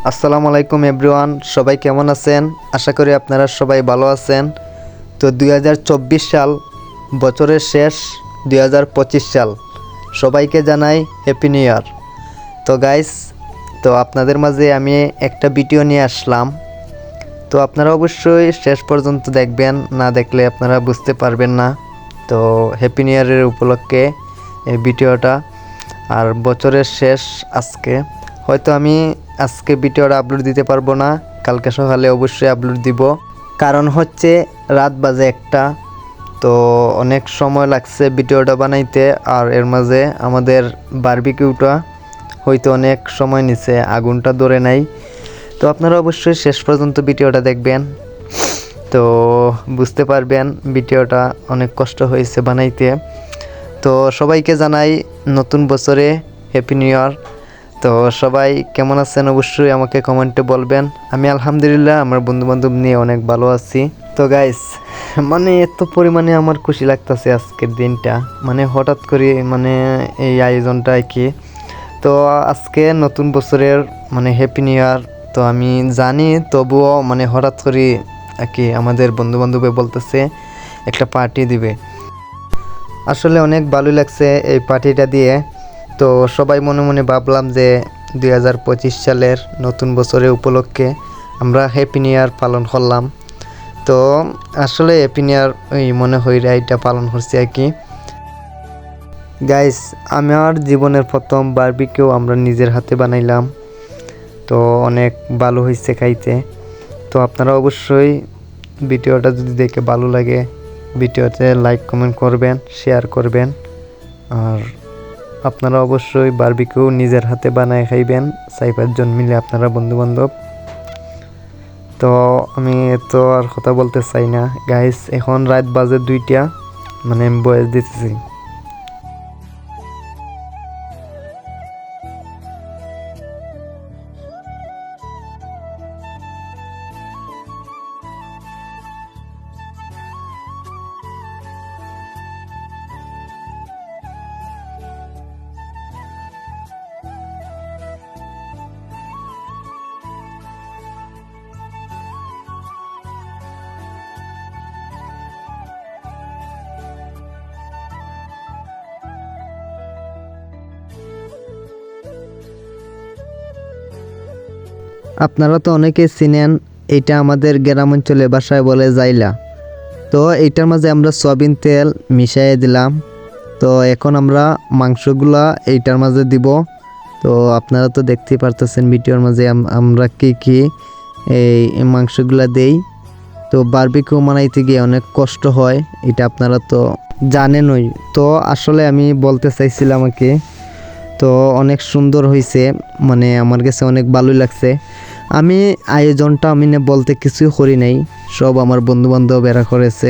আসসালামু আলাইকুম এভরিওয়ান, সবাই কেমন আছেন? আশা করি আপনারা সবাই ভালো আছেন। তো 2024 সাল, বছরের শেষ 2025 সাল, সবাইকে জানাই হ্যাপি নিউ ইয়ার। তো গাইস, তো আপনাদের মাঝে আমি একটা ভিডিও নিয়ে আসলাম। তো আপনারা অবশ্যই শেষ পর্যন্ত দেখবেন, না দেখলে আপনারা বুঝতে পারবেন না। তো হ্যাপি নিউ ইয়ারের উপলক্ষে এই ভিডিওটা, আর বছরের শেষ আজকে। হয়তো আমি আজকে ভিডিওটা আপলোড দিতে পারবো না, কালকে সকালে অবশ্যই আপলোড দিব। কারণ হচ্ছে রাত বাজে 1টা, তো অনেক সময় লাগছে ভিডিওটা বানাইতে। আর এর মাঝে আমাদের বারবিকিউটা হয়তো অনেক সময় নিছে, আগুনটা ধরে নাই। তো আপনারা অবশ্যই শেষ পর্যন্ত ভিডিওটা দেখবেন, তো বুঝতে পারবেন ভিডিওটা অনেক কষ্ট হয়েছে বানাইতে। তো সবাইকে জানাই নতুন বছরে হ্যাপি নিউ ইয়ার। তো সবাই কেমন আছেন অবশ্যই আমাকে কমেন্টে বলবেন। আমি আলহামদুলিল্লাহ আমার বন্ধুবান্ধব নিয়ে অনেক ভালো আছি। তো গাইস, মানে এত পরিমাণে আমার খুশি লাগতেছে আজকের দিনটা, মানে হঠাৎ করে এই আয়োজনটা কি। তো আজকে নতুন বছরের হ্যাপি নিউ ইয়ার। তো আমি জানি, তবুও হঠাৎ করে কি আমাদের বন্ধুবান্ধবে বলতেছে একটা পার্টি দিবে। আসলে অনেক ভালো লাগছে এই পার্টিটা দিয়ে। তো সবাই মনে মনে ভাবলাম যে 2025 সালের নতুন বছরের উপলক্ষে আমরা হ্যাপি নিউ ইয়ার পালন করলাম। তো আসলে হ্যাপি নিউ ইয়ার মনে হয় এটা পালন করছি আর কি। গাইস, আমার জীবনের প্রথম বারবিকিউ আমরা নিজের হাতে বানাইলাম। তো অনেক ভালো হয়েছে খাইতে। তো আপনারা অবশ্যই ভিডিওটা যদি দেখে ভালো লাগে, ভিডিওতে লাইক কমেন্ট করবেন, শেয়ার করবেন। আর আপনারা অবশ্যই বারবিকিউ নিজের হাতে বানায় খাইবেন, 4-5 জন মিলে আপনারা বন্ধুবান্ধব। তো আমি তো আর কথা বলতে চাই না গাইস, এখন রাত বাজে 2টা, আমি বয়স দিতেছি। আপনারা তো অনেকে চিনেন, এটা আমাদের গ্রাম অঞ্চলে ভাষায় বলে জাইলা। তো এইটার মাঝে আমরা সয়াবিন তেল মিশিয়ে দিলাম। তো এখন আমরা মাংসগুলা এইটার মাঝে দিব। তো আপনারা তো দেখতেই পারতেছেন ভিডিওর মাঝে আমরা কি এই মাংসগুলা দেই। তো বারবিকিউ বানাইতে গিয়ে অনেক কষ্ট হয়, এটা আপনারা তো জানেনই। তো আসলে আমি বলতে চাইছিলাম আর কি। তো অনেক সুন্দর হয়েছে, আমার কাছে অনেক ভালোই লাগছে। আমি আয়োজনটা বলতে কিছুই করি নাই, সব আমার বন্ধুবান্ধব এরা করেছে।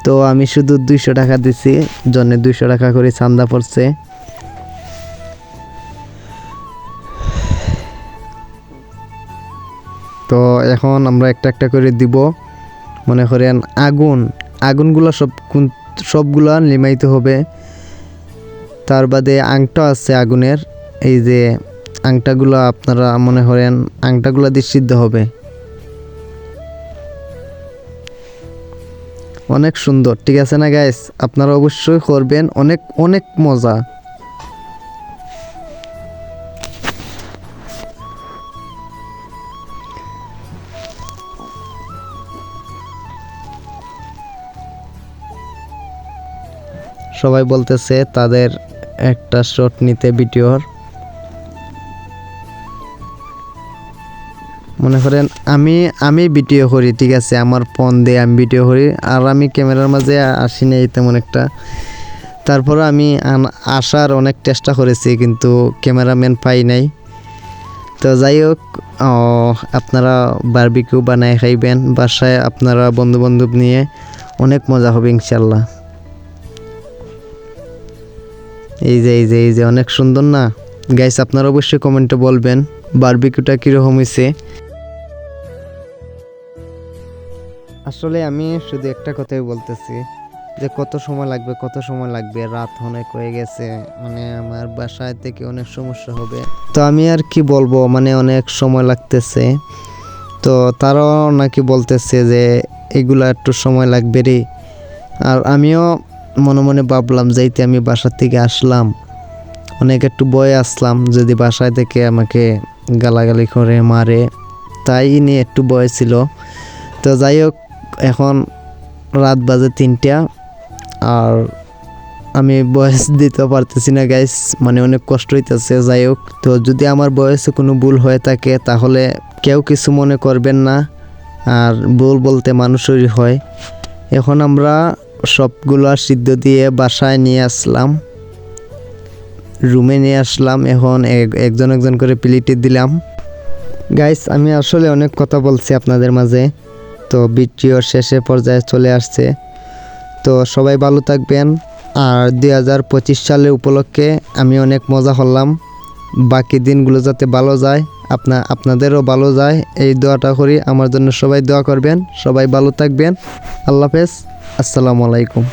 তো আমি শুধু 200 টাকা দিছি, জনে 200 টাকা করে চান্দা পড়ছে। তো এখন আমরা একটা একটা করে দিব। মনে করেন আগুনগুলো সবগুলা নিমাইতে হবে। তার বাদে আংটা আছে আগুনের, এই যে আংটাগুলো আপনারা মনে করেন আংটাগুলো দিয়ে সিদ্ধ হবে। অনেক সুন্দর, ঠিক আছে না গাইস? আপনারা অবশ্যই করবেন, অনেক অনেক মজা। সবাই বলতেছে তাদের একটা শট নিতে ভিডিওর। মনে করেন আমি ভিডিও করি, ঠিক আছে, আমার ফোন দিয়ে আমি ভিডিও করি, আর আমি ক্যামেরার মাঝে আসি নাই তেমন একটা। তারপরে আমি আসার অনেক চেষ্টা করেছি, কিন্তু ক্যামেরাম্যান পাই নাই। তো যাই হোক, আপনারা বারবিকিউ বানায় খাইবেন বাসায়, আপনারা বন্ধুবান্ধব নিয়ে, অনেক মজা হবে ইনশাল্লাহ। এই যে অনেক সুন্দর না গাইস? আপনারা অবশ্যই কমেন্টে বলবেন বারবিকিউটা কীরকম হয়েছে। আসলে আমি শুধু একটা কথাই বলতেছি, যে কত সময় লাগবে, রাত অনেক হয়ে গেছে, মানে আমার বাসায় থেকে অনেক সমস্যা হবে। তো আমি আর কি বলবো, মানে অনেক সময় লাগতেছে। তো তারাও নাকি বলতেছে যে এগুলা একটু সময় লাগবে রে। আর আমিও মনে মনে ভাবলাম যাইতে আমি বাসার থেকে আসলাম, অনেক একটু ভয়ে আসলাম যদি বাসায় থেকে আমাকে গালাগালি করে মারে, তাই নিয়ে একটু ভয় ছিল। তো যাই হোক, এখন রাত বাজে 3টা, আর আমি ভয়েস দিতে পারতেছি না গাইস, মানে অনেক কষ্ট হইতেছে। যাই হোক, তো যদি আমার বয়সে কোনো ভুল হয়ে থাকে তাহলে কেউ কিছু মনে করবেন না, আর ভুল বলতে মানুষেরই হয়। এখন আমরা সবগুলা সিদ্ধ দিয়ে বাসায় নিয়ে আসলাম, রুমে নিয়ে আসলাম। এখন একজন একজন করে প্লেটে দিলাম। গাইস, আমি আসলে অনেক কথা বলছি আপনাদের মাঝে, তো ভিডিও শেষে পর্যায়ে চলে আসছে। তো সবাই ভালো থাকবেন। আর 2025 সালের উপলক্ষে আমি অনেক মজা করলাম। বাকি দিনগুলো যাতে ভালো যায়, আপনাদেরও ভালো যায় এই দোয়াটা করি। আমার জন্য সবাই দোয়া করবেন। সবাই ভালো থাকবেন। আল্লাহ হাফেজ। আসসালামু আলাইকুম।